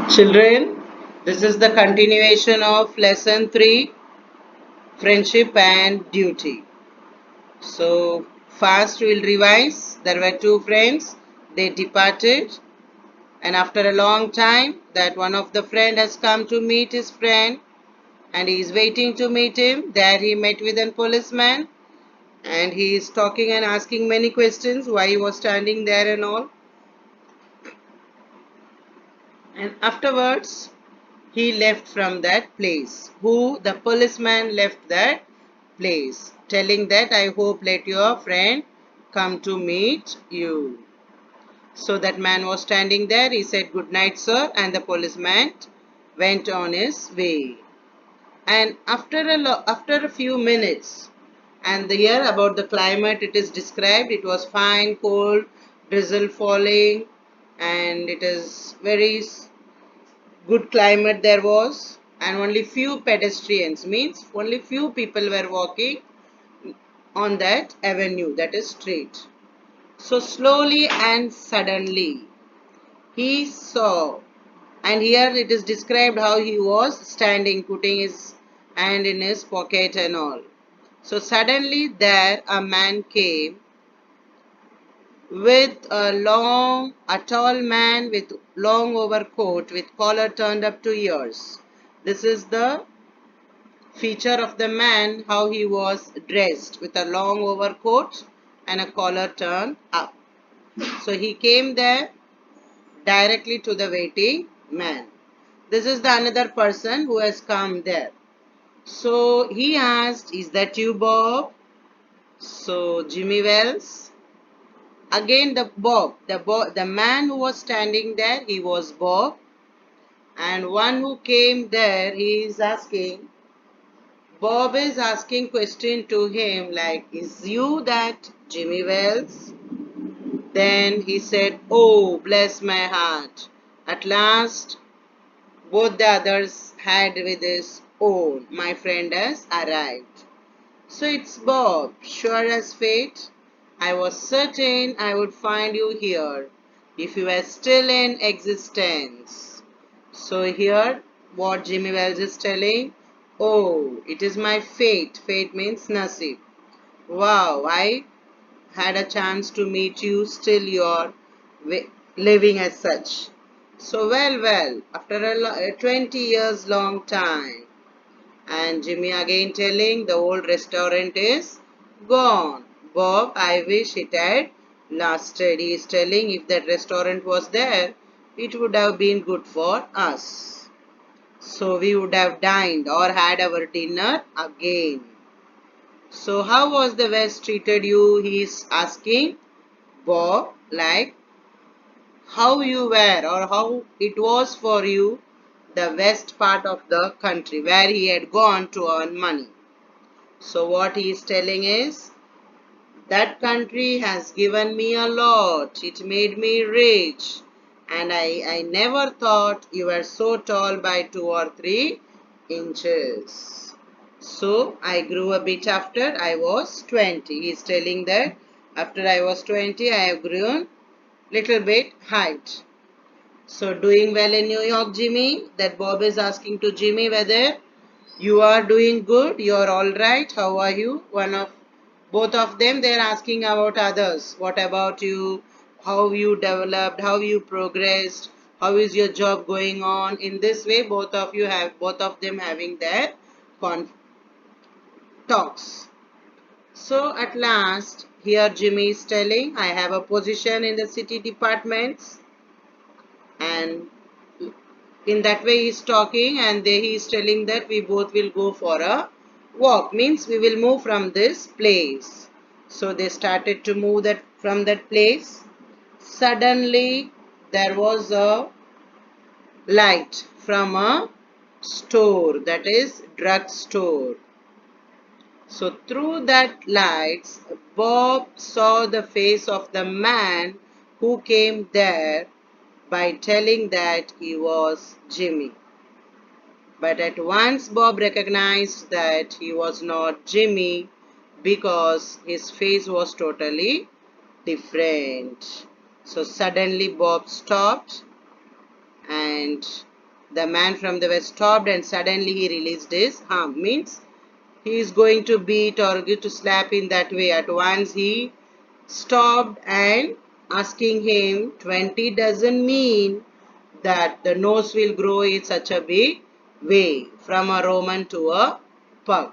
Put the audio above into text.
Children, this is the continuation of lesson 3, friendship and duty. So, fast we'll revise. There were two friends, they departed, and after a long time, that one of the friend has come to meet his friend and he is waiting to meet him. There he met with a policeman and he is talking and asking many questions why he was standing there and all. And afterwards, he left from that place. Who? The policeman left that place, telling that I hope let your friend come to meet you. So that man was standing there. He said, "Good night, sir," and the policeman went on his way. And after a few minutes, and here about the climate, it is described. It was fine, cold, drizzle falling, and it is very good climate there was, and only few pedestrians, means only few people were walking on that avenue, that is street. So slowly and suddenly he saw, and here it is described how he was standing putting his hand in his pocket and all. So suddenly there a man came with a tall man with long overcoat with collar turned up to ears. This is the feature of the man, how he was dressed with a long overcoat and a collar turned up. So he came there directly to the waiting man. This is the another person who has come there. So he asked, "Is that you, Bob?" So Jimmy Wells. Again the man who was standing there, he was Bob. And one who came there, he is asking, Bob is asking question to him like, "Is you that Jimmy Wells?" Then he said, "Oh, bless my heart." At last, both the others had with his own, "My friend has arrived." "So it's Bob, sure as fate. I was certain I would find you here if you were still in existence." So here what Jimmy Wells is telling, "Oh, it is my fate." Fate means nasib. Wow, I had a chance to meet you, still you're living as such. So well, after a 20 years long time. And Jimmy again telling, "The old restaurant is gone. Bob, I wish it had lasted." He is telling, if that restaurant was there, it would have been good for us. So we would have dined or had our dinner again. So how was the West treated you? He is asking Bob, like how you were or how it was for you, the west part of the country where he had gone to earn money. So what he is telling is, that country has given me a lot. It made me rich. And I never thought you were so tall by 2 or 3 inches. So I grew a bit after I was 20. He is telling that after I was 20, I have grown little bit height. So doing well in New York, Jimmy? That Bob is asking to Jimmy whether you are doing good, you are alright, how are you? Both of them, they are asking about others. What about you? How you developed, how you progressed, how is your job going on? In this way, both of them having their con talks. So at last, here Jimmy is telling, I have a position in the city departments, and in that way he's talking, and there he is telling that we both will go for a walk, means we will move from this place. So they started to move that from that place. Suddenly there was a light from a store, that is drug store. So through that lights, Bob saw the face of the man who came there by telling that he was Jimmy. But at once Bob recognized that he was not Jimmy because his face was totally different. So suddenly Bob stopped and The man from the west stopped and suddenly he released his arm. Means he is going to beat or going to slap in that way. At once he stopped and asking him, 20 doesn't mean that the nose will grow in such a big way from a Roman to a pug.